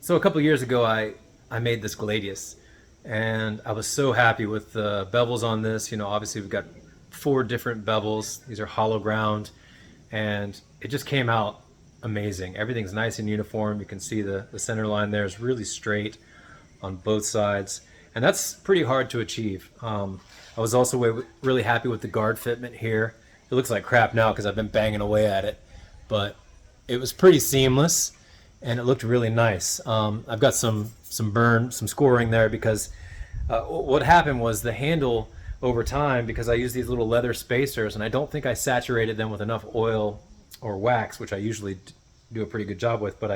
So a couple years ago, I made this Gladius, and I was so happy with the bevels on this. You know, obviously we've got four different bevels. These are hollow ground, and it just came out amazing. Everything's nice and uniform. You can see the center line there is really straight on both sides, and that's pretty hard to achieve. I was also really happy with the guard fitment here. It looks like crap now because I've been banging away at it, but it was pretty seamless and it looked really nice. I've got some scoring there because what happened was the handle over time, because I use these little leather spacers and I don't think I saturated them with enough oil or wax, which I usually do a pretty good job with, but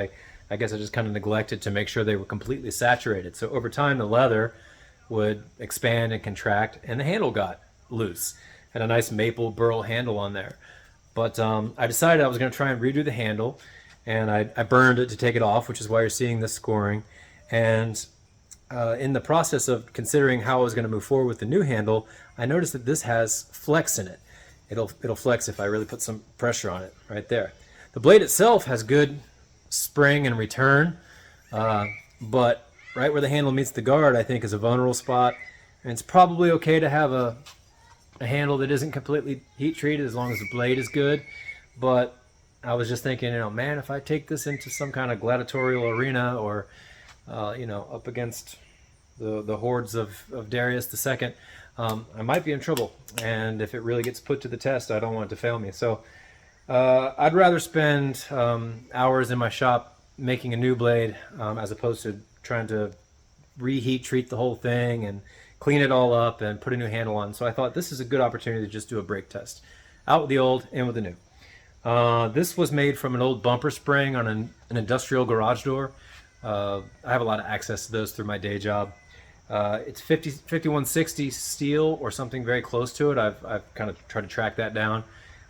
I guess I just kind of neglected to make sure they were completely saturated. So over time, the leather would expand and contract, and the handle got loose. Had a nice maple burl handle on there. But I decided I was going to try and redo the handle, and I burned it to take it off, which is why you're seeing this scoring. And in the process of considering how I was going to move forward with the new handle, I noticed that this has flex in it. It'll flex if I really put some pressure on it right there. The blade itself has good spring and return, but right where the handle meets the guard, I think, is a vulnerable spot. And it's probably okay to have a handle that isn't completely heat treated as long as the blade is good. But I was just thinking, man, if I take this into some kind of gladiatorial arena or, up against the hordes of Darius II, I might be in trouble. And if it really gets put to the test, I don't want it to fail me. So I'd rather spend hours in my shop making a new blade as opposed to trying to reheat treat the whole thing and clean it all up and put a new handle on. So I thought this is a good opportunity to just do a brake test. Out with the old, in with the new. This was made from an old bumper spring on an industrial garage door. I have a lot of access to those through my day job. It's 5160 steel or something very close to it. I've kind of tried to track that down.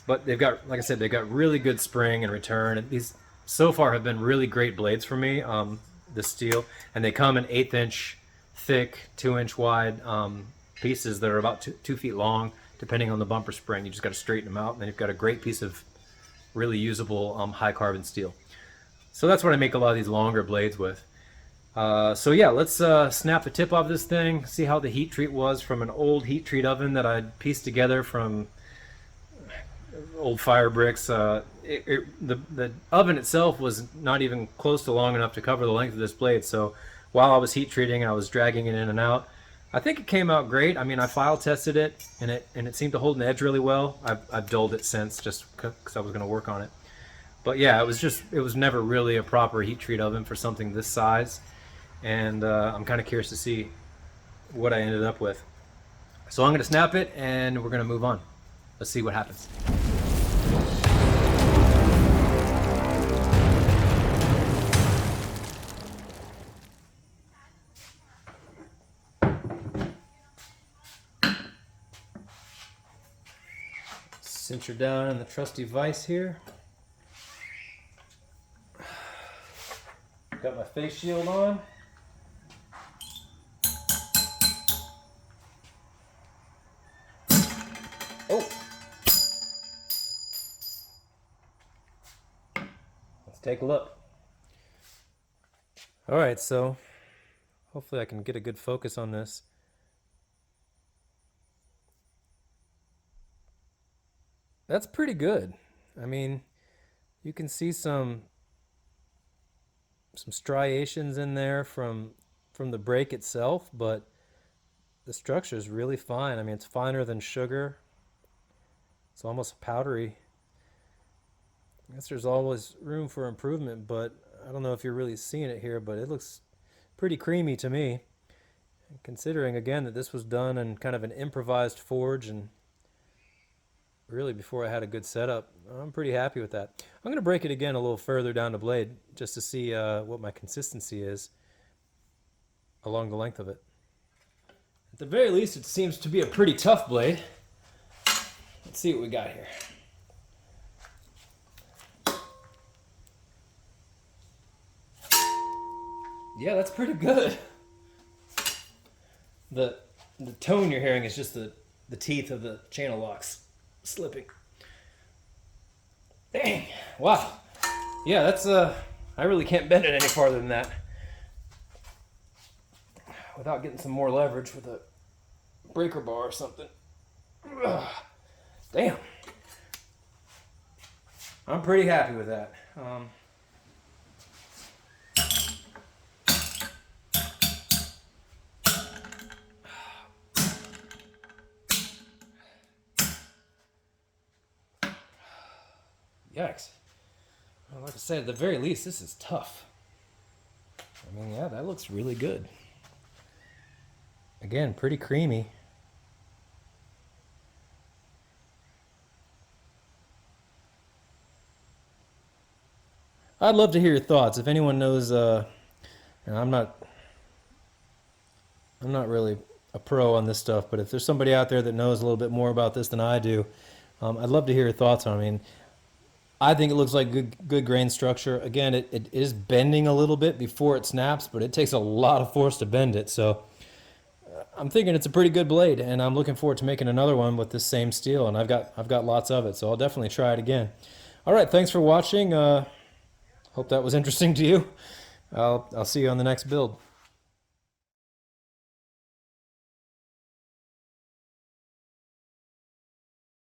But they've got, like I said, they've got really good spring and return. And these so far have been really great blades for me, the steel. And they come in 1/8 inch thick, 2-inch wide pieces that are about 2 feet long, depending on the bumper spring. You just got to straighten them out, and then you've got a great piece of really usable high carbon steel. So that's what I make a lot of these longer blades with. So yeah, let's snap the tip off this thing, see how the heat treat was from an old heat treat oven that I'd pieced together from old fire bricks. The oven itself was not even close to long enough to cover the length of this blade, so while I was heat treating, I was dragging it in and out. I think it came out great. I mean, I file tested it, and it seemed to hold an edge really well. I've dulled it since just because I was going to work on it. But yeah, it was never really a proper heat treat oven for something this size, and I'm kind of curious to see what I ended up with. So I'm going to snap it, and we're going to move on. Let's see what happens. Cinch her down in the trusty vise here. Got my face shield on. Oh! Let's take a look. Alright, so hopefully I can get a good focus on this. That's pretty good. I mean, you can see some striations in there from the break itself, but the structure is really fine. I mean, it's finer than sugar. It's almost powdery. I guess there's always room for improvement, but I don't know if you're really seeing it here, but it looks pretty creamy to me. And considering again that this was done in kind of an improvised forge and really before I had a good setup, I'm pretty happy with that. I'm going to break it again a little further down the blade just to see what my consistency is along the length of it. At the very least, it seems to be a pretty tough blade. Let's see what we got here. Yeah, that's pretty good. The tone you're hearing is just the teeth of the channel locks slipping. Dang! Wow. Yeah, that's I really can't bend it any farther than that. without getting some more leverage with a breaker bar or something. Damn. I'm pretty happy with that. Yikes. Well, like I said, at the very least, this is tough. I mean, yeah, that looks really good. Again, pretty creamy. I'd love to hear your thoughts. If anyone knows, I'm not really a pro on this stuff, but if there's somebody out there that knows a little bit more about this than I do, I'd love to hear your thoughts on it. I mean, I think it looks like good grain structure. Again, it is bending a little bit before it snaps, but it takes a lot of force to bend it. So I'm thinking it's a pretty good blade, and I'm looking forward to making another one with this same steel. And I've got lots of it, so I'll definitely try it again. All right, thanks for watching. Hope that was interesting to you. I'll see you on the next build.